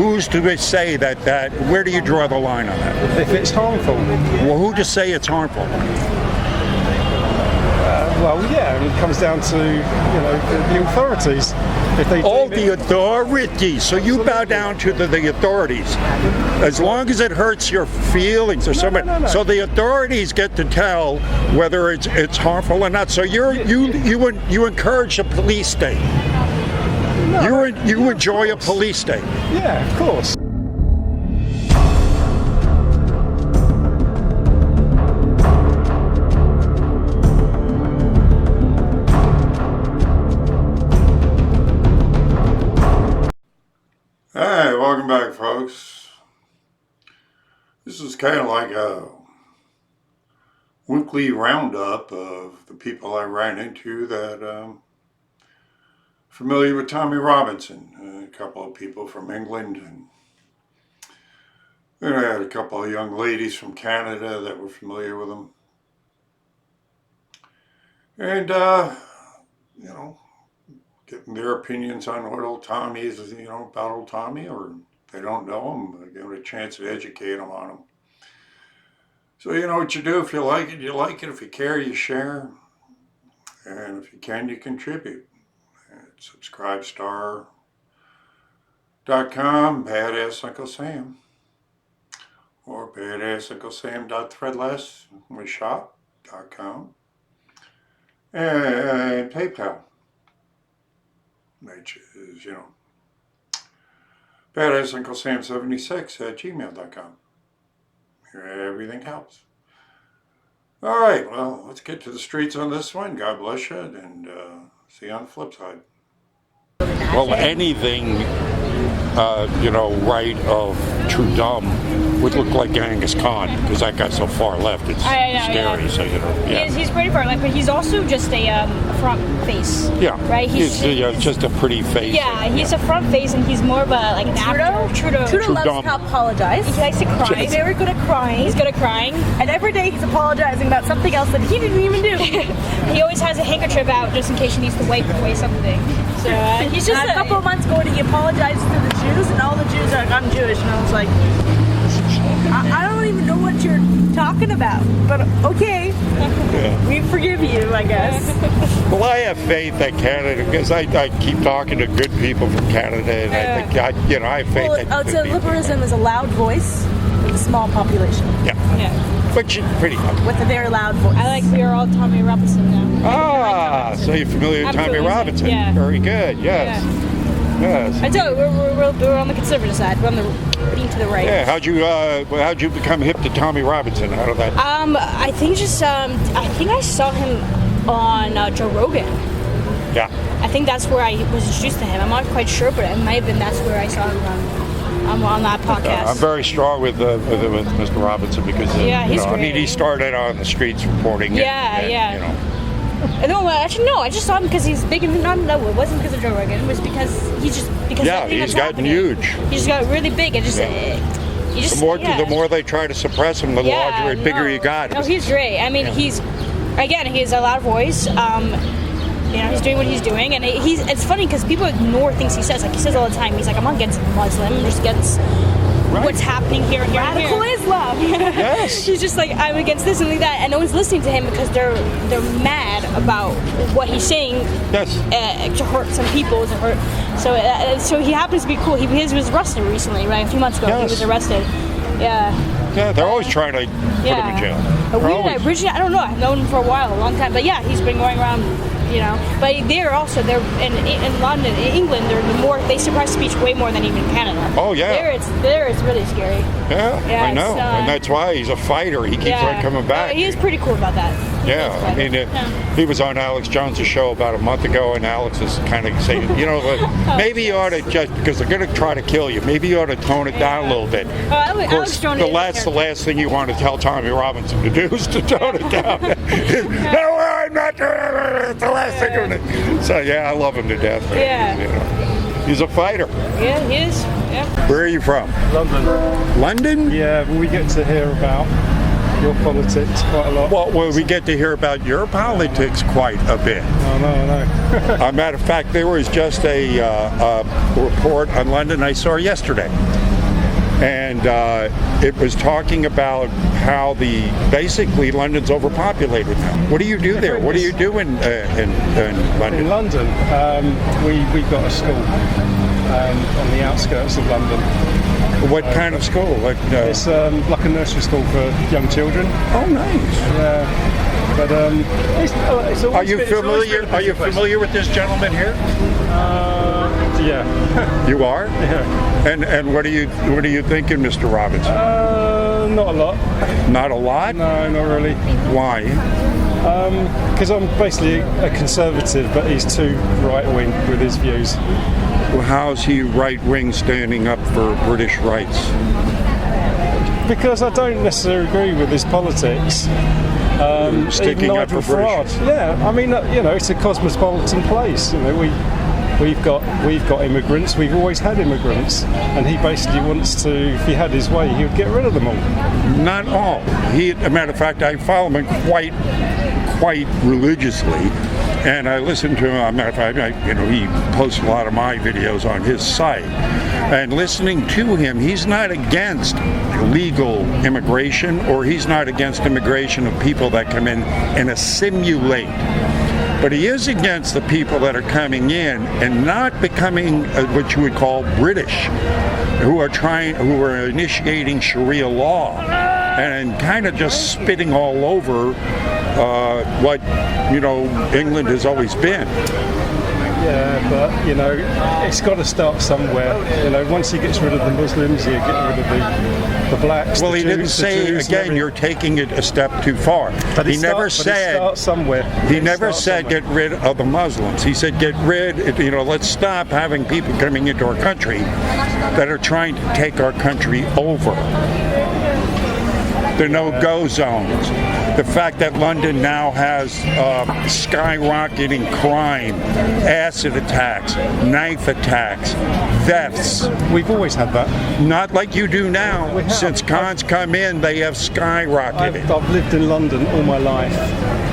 who's to say that where do you draw the line on that? If it's harmful, Well, who to say it's harmful? it comes down to the authorities. If they All deem the it- authorities. So you bow down to the authorities, as long as it hurts your feelings or somebody. no. So the authorities get to tell whether it's harmful or not. So you encourage a police state. You enjoy a police state. Yeah, of course. Hey, welcome back, folks. This is kind of like a weekly roundup of the people I ran into that familiar with Tommy Robinson. A couple of people from England, and then I had a couple of young ladies from Canada that were familiar with him. And, getting their opinions on what old Tommy is, about old Tommy, or if they don't know him, give them a chance to educate them on him. So you know what you do. If you like it, you like it. If you care, you share. And if you can, you contribute. At subscribestar.com, Badass Uncle Sam, or badassunclesam.threadless.com, and PayPal, which is, badassunclesam76@gmail.com. Everything helps. All right, well, let's get to the streets on this one. God bless you, and see you on the flip side. Well, anything, right of Trudum would look like Genghis Khan, because that guy's so far left, it's scary. Yeah. So, He's pretty far left, but he's also just a front face. Yeah. Right? He's just a pretty face. Yeah, he's a front face, and he's more of an actor. Trudeau loves to apologize. He likes to cry. He's very good at crying. He's good at crying. And every day he's apologizing about something else that he didn't even do. He always has a handkerchief out just in case he needs to wipe away something. So he's just a couple of months ago, he apologized to the Jews, and all the Jews are like, I'm Jewish. And I was like, I don't even know what you're talking about, but okay, we forgive you, I guess. Well, I have faith that Canada, because I keep talking to good people from Canada, and I think, I have faith that I would say liberalism is a loud voice with a small population. Yeah. But you're pretty happy. With a very loud voice. I like we are all Tommy Robinson now. So you're familiar with Tommy Robinson? Yeah. Very good, yes. Yeah. Yes. I tell you, we're on the conservative side. We're on the being to the right. Yeah. How'd you become hip to Tommy Robinson? How did that? I think I saw him on Joe Rogan. Yeah. I think that's where I was introduced to him. I'm not quite sure, but it might have been that's where I saw him on that podcast. I'm very strong with Mr. Robinson because he's great. I mean, he started on the streets reporting. Yeah. No, actually, no. I just saw him because he's big and no, it wasn't because of Joe Rogan. It was because he's gotten huge. He just got really big. It just. The more they try to suppress him, the larger and bigger you got. No, he's great. I mean, he has a loud voice. He's doing what he's doing, and it's funny because people ignore things he says. Like he says all the time, he's like, I'm not against Muslim, I'm just against what's happening here and here. Radical Islam. Yes. He's just like, I'm against this and like that, and no one's listening to him because they're mad about what he's saying. Yes. To hurt some people, so he happens to be cool. He was arrested recently, right? A few months ago, He was arrested. Yeah. Yeah, they're always trying to put him in jail. Originally, I don't know. I've known him for a long time, but yeah, he's been going around. But they're in London, in England. They suppress speech way more than even Canada. Oh yeah. There it's really scary. Yeah, I know, and that's why he's a fighter. He keeps on coming back. He is pretty cool about that. Yeah, I mean, he was on Alex Jones' show about a month ago, and Alex is kind of saying, maybe you ought to just because they're going to try to kill you. Maybe you ought to tone it down a little bit. Alex Jones. The last thing you want to tell Tommy Robinson to do is to tone it down. No, I'm not doing it. The last thing. So yeah, I love him to death. Yeah. He's a fighter. Yeah, he is. Yeah. Where are you from? London. London? Yeah, we get to hear about your politics quite a lot. Well, we get to hear about your politics quite a bit. I know. As a matter of fact, there was just a report on London I saw yesterday, and it was talking about how basically London's overpopulated now. What do you do there? What do you do in London? In London, we've got a school on the outskirts of London. What kind of school? It's like a nursery school for young children. Oh, nice. Yeah, but it's always Are you been- it's always familiar? been a Are you busy place. familiar with this gentleman here? Yeah. You are. Yeah. And what are you thinking, Mr. Robinson? Not a lot. Not a lot. No, not really. Why? Because I'm basically a conservative, but he's too right-wing with his views. Well, how's he right wing standing up for British rights? Because I don't necessarily agree with his politics. Sticking even up for Nigel British. Farage. Yeah, I mean, it's a cosmopolitan place. We've got immigrants. We've always had immigrants, and he basically wants to. If he had his way, he would get rid of them all. Not all. As a matter of fact, I follow him quite religiously, and I listen to him. As a matter of fact, he posts a lot of my videos on his site. And listening to him, he's not against legal immigration, or he's not against immigration of people that come in and assimilate. But he is against the people that are coming in and not becoming what you would call British, who are initiating Sharia law and kind of just spitting all over what England has always been. Yeah, but it's got to start somewhere. Once he gets rid of the Muslims, he'll get rid of the blacks. Well, the he Jews, didn't the say Jews, again. and You're taking it a step too far. But He never said. Start somewhere. He never said get rid of the Muslims. He said get rid. Let's stop having people coming into our country that are trying to take our country over. The no-go zones. The fact that London now has skyrocketing crime, acid attacks, knife attacks, thefts. We've always had that. Not like you do now. We have. Since Khan's come in, they have skyrocketed. I've lived in London all my life,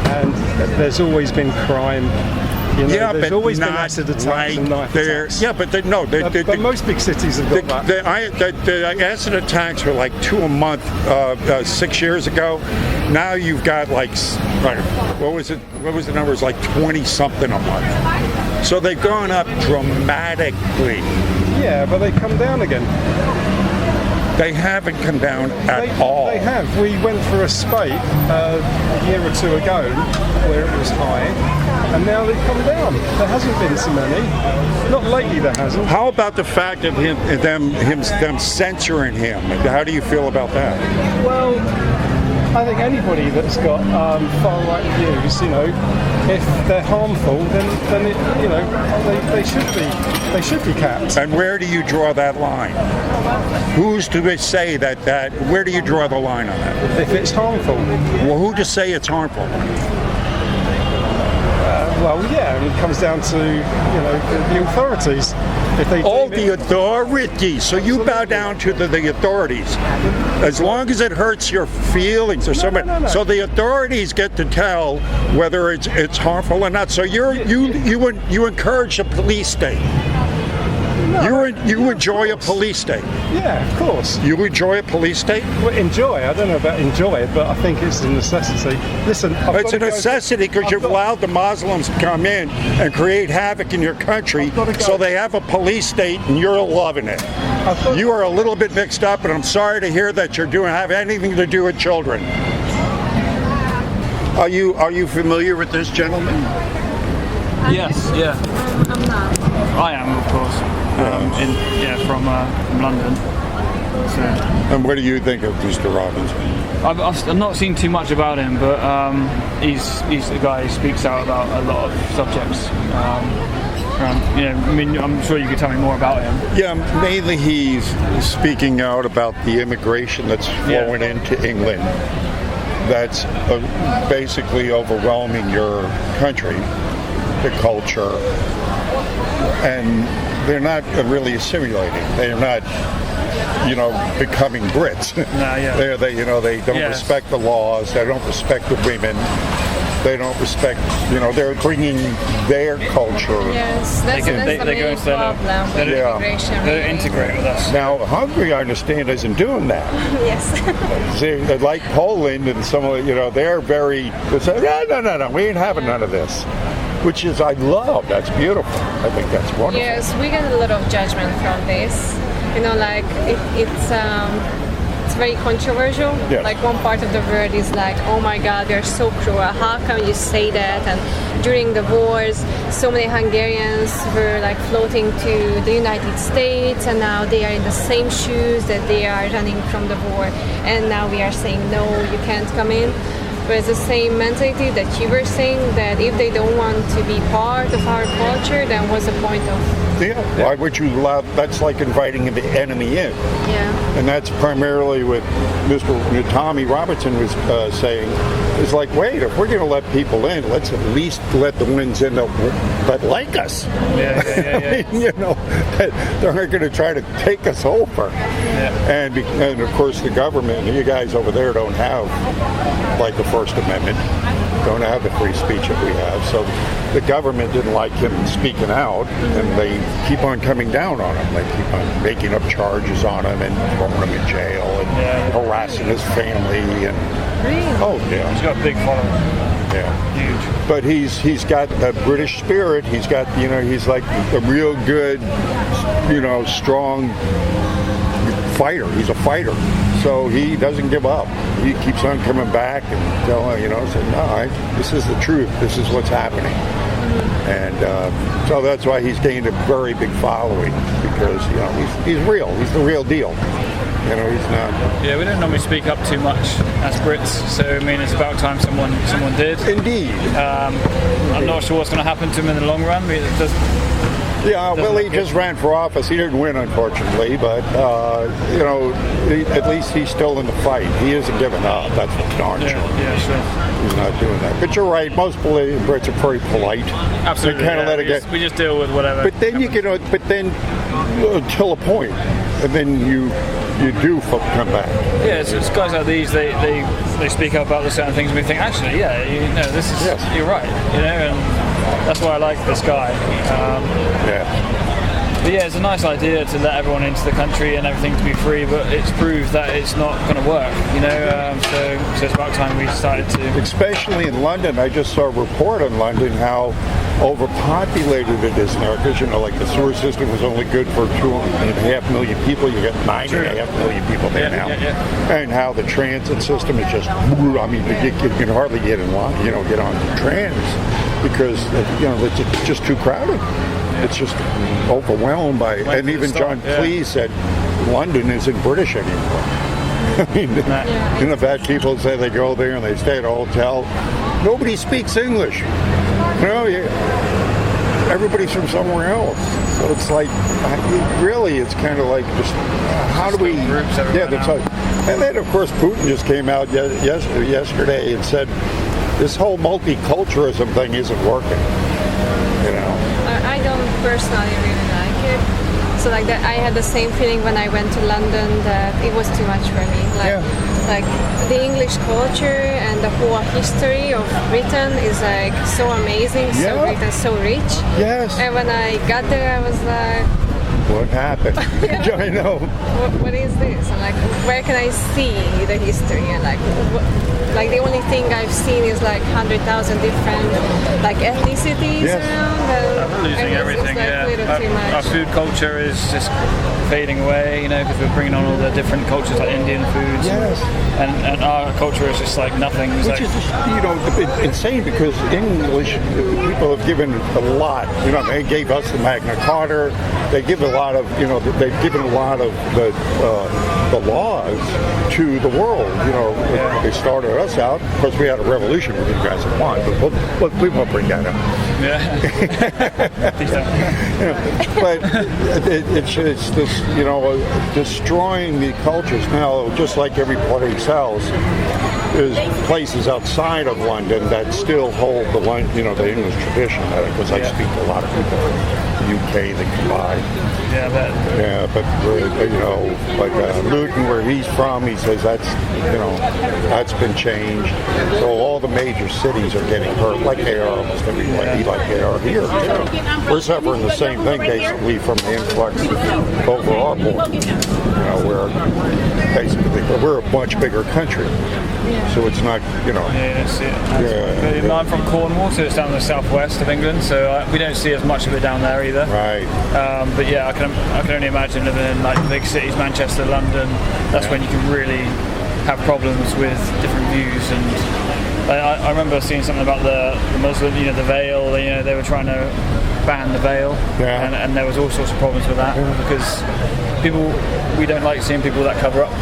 and there's always been crime. There's always been acid attacks and knife attacks. Yeah, but But most big cities have got that. the acid attacks were like 2 a month 6 years ago. Now you've got what was it? What was the numbers? Like 20 something a month. So they've gone up dramatically. Yeah, but they come down again. They haven't come down at all. They have. We went for a spate a year or two ago where it was high, and now they've come down. There hasn't been so many. Not lately, there hasn't. How about the fact of them censoring him? How do you feel about that? Well, I think anybody that's got far-right views, if they're harmful, then they should be capped. And where do you draw that line? Who's to say that? Where do you draw the line on that? If it's harmful. Well, who to say it's harmful? Well, yeah, and it comes down to the authorities. If they All deem the it- authorities. So you bow down to the authorities, as long as it hurts your feelings or something. no. So the authorities get to tell whether it's harmful or not. So you encourage a police state. You enjoy a police state. Yeah, of course. You enjoy a police state. Well, enjoy. I don't know about enjoy it, but I think it's a necessity. Listen, It's a necessity because you've allowed the Muslims to come in and create havoc in your country, gotta go. so they have a police state and you're loving it. You are a little bit mixed up, and I'm sorry to hear that have anything to do with children. Are you familiar with this gentleman? Yes, yeah. I am, of course. From London. So And what do you think of Mr. Robinson? I've not seen too much about him, but he's a guy who speaks out about a lot of subjects. I'm sure you could tell me more about him. Yeah, mainly he's speaking out about the immigration that's flowing into England. That's basically overwhelming your country, the culture, and they're not really assimilating. They're not, becoming Brits. They don't Yes. respect the laws. They don't respect the women. They don't respect, they're bringing their culture. Yes, that's They the go main into their problem with Yeah. immigration. They really. integrate with us. Now, Hungary, I understand, isn't doing that. Yes. They like Poland and some of they're very, they say, no, we ain't having none of this. Which is, I love, that's beautiful. I think that's wonderful. Yes, we get a lot of judgment from this. Like it's very controversial. Yes. Like one part of the world is like, oh my God, they're so cruel. How can you say that? And during the wars, so many Hungarians were like floating to the United States, and now they are in the same shoes that they are running from the war. And now we are saying, no, you can't come in. But it's the same mentality that you were saying, that if they don't want to be part of our culture, then what's the point of? Yeah. Why would you allow? That's like inviting the enemy in, Yeah. and that's primarily what Mr. Tommy Robertson was saying. It's like, wait, if we're going to let people in, let's at least let the ones in that like us. Yeah. That aren't going to try to take us over. And of course, the government, you guys over there don't have like the First Amendment, don't have the free speech that we have. So the government didn't like him speaking out, and they keep on coming down on him. They keep on making up charges on him and throwing him in jail and harassing his family. And oh yeah, He's got a big following. yeah. Huge. But he's got a British spirit. He's got he's like a real good, strong fighter. He's a fighter. So he doesn't give up. He keeps on coming back and telling, saying, no, this is the truth. This is what's happening. And so that's why he's gained a very big following, because, he's real. He's the real deal. He's not. Yeah, we don't normally speak up too much as Brits, so I mean it's about time someone did. Indeed. I'm not sure what's going to happen to him in the long run. It does, Yeah, well, he just ran for office. He didn't win, unfortunately, but, at least he's still in the fight. He isn't giving up. That's for darn sure. yeah, sure. He's not doing that. But you're right. Most Brits are very polite. Absolutely. They kind of yeah, let it get. we just deal with whatever. But then until a point, and then you do come back. Yeah, so it's guys like these. They speak up about the certain things, and we think, actually, this is you're right. And that's why I like this guy. Yeah. But yeah, it's a nice idea to let everyone into the country and everything to be free, but it's proved that it's not going to work, so it's about time we started to... Especially in London, I just saw a report on London how overpopulated it is now, because, like the sewer system was only good for 2.5 million people. You got 9.5 million people there now. And how the transit system is just, you can hardly get in line, get on the trams, because, it's just too crowded. It's just overwhelmed by, and even John Cleese said London isn't British anymore. I've had people say they go there and they stay at a hotel. Nobody speaks English. Everybody's from somewhere else. So it's like, really, it's kind of like just, how do we... Yeah, that's how, and then, of course, Putin just came out yesterday and said, this whole multiculturalism thing isn't working. I don't personally really like it. So like that, I had the same feeling when I went to London, that it was too much for me. Like the English culture and the whole history of Britain is like so amazing, so great and so rich. Yes. And when I got there, I was like, what happened? I know. what is this? And like, where can I see the history? And like the only thing I've seen is like 100,000 different like ethnicities around. We're losing everything. Our food culture is just fading away, because we're bringing on all the different cultures like Indian foods. Yes. And our culture is just like nothing. It's Which is insane, because English people have given a lot. They gave us the Magna Carta. They give a lot of, they've given a lot of the laws to the world. They started us out. Of course, we had a revolution with you guys at once, but we won't bring that up. Yeah. But it's this, destroying the cultures. Now, just like every place else, there's places outside of London that still hold the English tradition, because I speak to a lot of people UK that can buy. Yeah, I bet. Yeah, but like Luton, where he's from, he says that's been changed. So all the major cities are getting hurt, like they are almost everybody, like they are here. We're suffering the same thing basically from the influx over our border. Where basically, but we're a much bigger country, so it's not, Yeah, see it. But I'm from Cornwall, so it's down the southwest of England, so we don't see as much of it down there either. Right. But yeah, I can only imagine living in like the big cities, Manchester, London. That's when you can really have problems with different views. And I remember seeing something about the Muslim, the veil. They were trying to ban the veil, and there was all sorts of problems with that because we don't like seeing people that cover up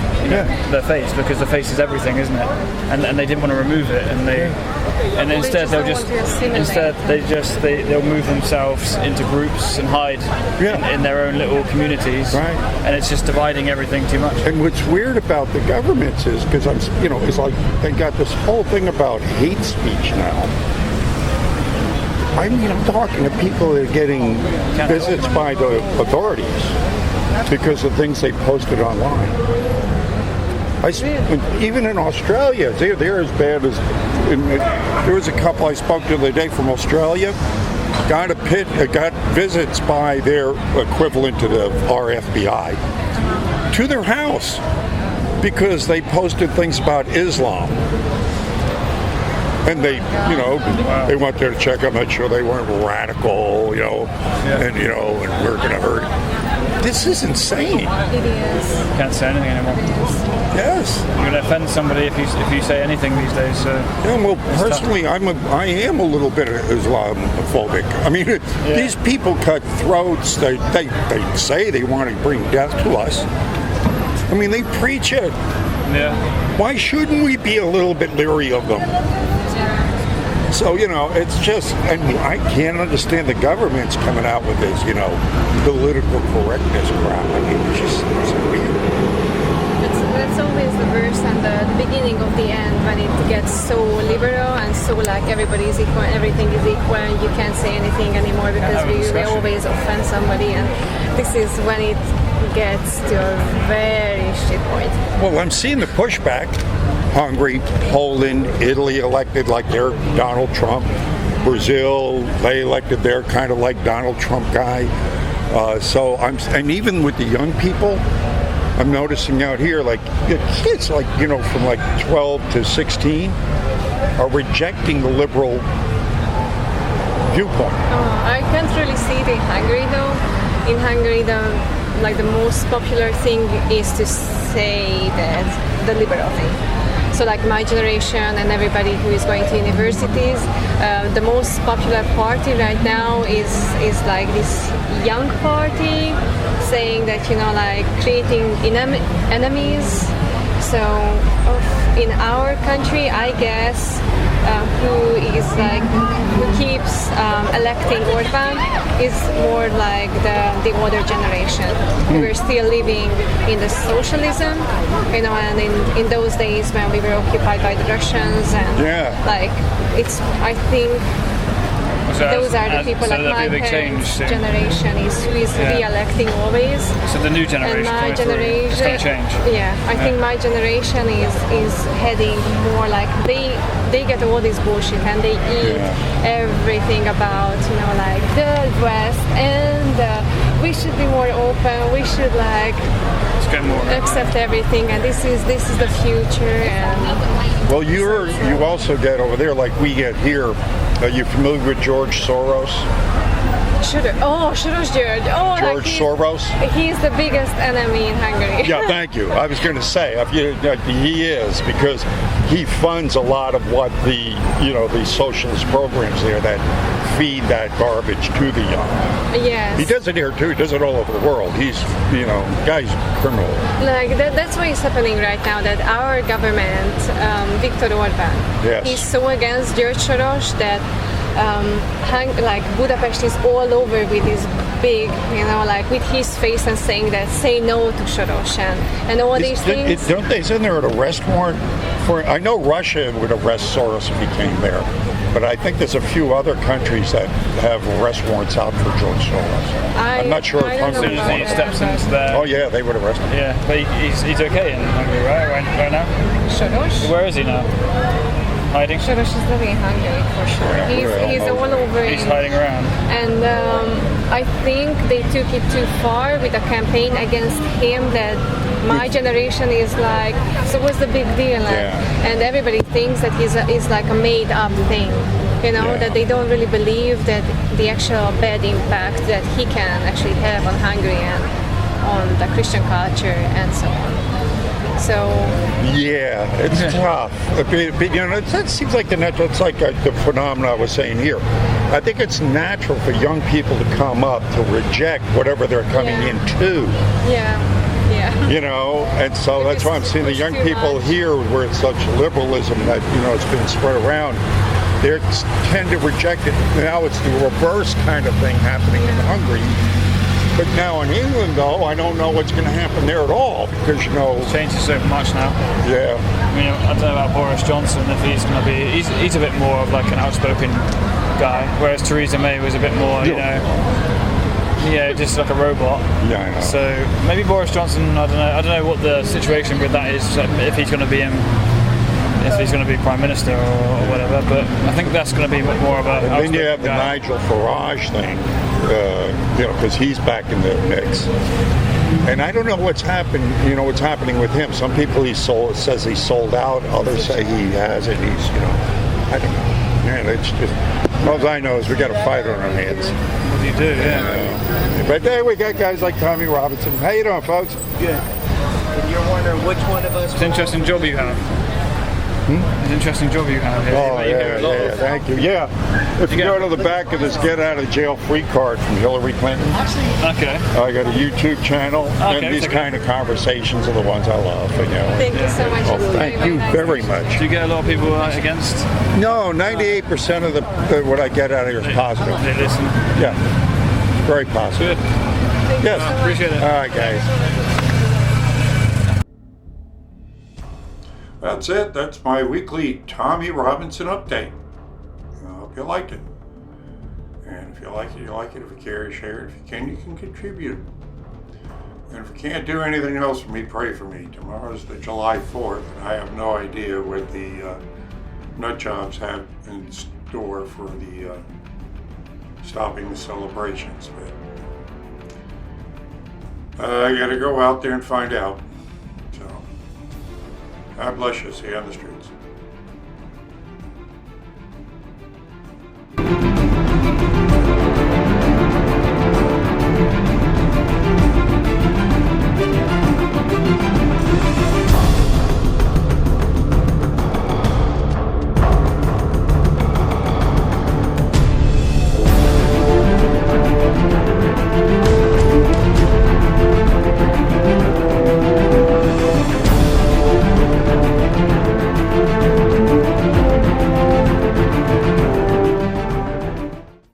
their face, because the face is everything, isn't it? And they didn't want to remove it, and instead they'll move themselves into groups and hide in their own little communities, and it's just dividing everything too much. And what's weird about the governments is because it's like they got this whole thing about hate speech now. I mean, I'm talking to people that are getting visits by the authorities because of things they posted online. Even in Australia, they're as bad as. There was a couple I spoke to the other day from Australia. Got visits by their equivalent to our FBI to their house because they posted things about Islam. And they went there to check. I'm not sure they weren't radical, and we're going to hurt. This is insane. It is. Can't say anything anymore. Yes. You're going to offend somebody if you say anything these days. So. Yeah, well, personally, I am a little bit Islamophobic. I mean, these people cut throats. They say they want to bring death to us. I mean, they preach it. Yeah. Why shouldn't we be a little bit leery of them? So, it's just, and I can't understand the government's coming out with this, political correctness crap. I mean, it's weird. That's always the worst and the beginning of the end, when it gets so liberal and so like everybody is equal and everything is equal and you can't say anything anymore because we always offend somebody, and this is when it gets to a very shit point. Well, I'm seeing the pushback. Hungary, Poland, Italy elected like their Donald Trump. Brazil, they elected their kind of like Donald Trump guy. And even with the young people, I'm noticing out here, like the kids, like from like 12 to 16, are rejecting the liberal viewpoint. I can't really see it in Hungary though. In Hungary, the most popular thing is to say that the liberal thing. So like my generation and everybody who is going to universities, the most popular party right now is like this young party saying that, like creating enemies. So in our country, I guess, who keeps electing Orban is more like the older generation. We're still living in the socialism, and in those days when we were occupied by the Russians, and I think those are the people like my parents' generation who is re-electing always. So the new generation. And my generation, it's going to change. Yeah, I think my generation is heading more like they get all this bullshit and they eat everything about like the West and we should be more open. We should accept everything, and this is the future. And well, you also get over there like we get here. Are you familiar with George Soros? Soros George. George Soros? He's the biggest enemy in Hungary. Yeah, thank you. I was going to say, he is, because he funds a lot of what the socialist programs there that feed that garbage to the young. Yes. He does it here too. He does it all over the world. He's, guy's criminal. Like that's what is happening right now. That our government, Viktor Orban, he's so against George Soros that like Budapest is all over with this big, like with his face and saying that say no to Soros and all these things. Don't they? Isn't there an arrest warrant for? I know Russia would arrest Soros if he came there, but I think there's a few other countries that have arrest warrants out for George Soros. I'm not sure if Hungary He steps into there. Oh yeah, they would arrest him. Yeah, but he's okay in Hungary, right now? Soros? Where is he now? Hiding? Soros is living in Hungary for sure. He's all over. He's hiding around. And I think they took it too far with a campaign against him that my generation is like, so what's the big deal? And everybody thinks that he's like a made up thing, that they don't really believe that the actual bad impact that he can actually have on Hungary and on the Christian culture and so on. So yeah, it's tough. That seems like it's like the phenomena I was saying here. I think it's natural for young people to come up to reject whatever they're coming into. Yeah. And so that's why I'm seeing the young people here, where it's such liberalism that it's been spread around. They tend to reject it. Now it's the reverse kind of thing happening in Hungary. But now in England, though, I don't know what's going to happen there at all because It's changes so much now. Yeah. I mean, I don't know about Boris Johnson if he's going to be. He's a bit more of like an outspoken guy, whereas Theresa May was a bit more, just like a robot. Yeah, I know. So maybe Boris Johnson. I don't know what the situation with that is. If he's going to be if he's going to be prime minister or whatever, but I think that's going to be more of a. And then you have the Nigel Farage thing, because he's back in the mix. And I don't know what's happened. What's happening with him. Some people says he's sold out. Others say he hasn't. He's, I don't know. Man, it's just. All I know is we got a fight on our hands. What do you do? Yeah. But there we got guys like Tommy Robinson. How you doing, folks? Good. And you're wondering which one of us. It's an interesting job you have. It's an interesting job you have here. Oh, yeah, thank you. Yeah, if you go to the back of this get out of jail free card from Hillary Clinton, Okay. I got a YouTube channel, Okay, and these kind of conversations are the ones I love. thank you so much. Well, thank you very much. Do you get a lot of people against? No, 98% of the what I get out of here is positive. They listen. Yeah, very positive. Good. Yes, Appreciate it. All right, guys. That's it. That's my weekly Tommy Robinson update. I hope you liked it. And if you like it, you like it. If you care, share it. If you can contribute. And if you can't do anything else for me, pray for me. Tomorrow's the July 4th, and I have no idea what the nut jobs have in store for the stopping the celebrations. But I got to go out there and find out. God bless you. See you on the streets.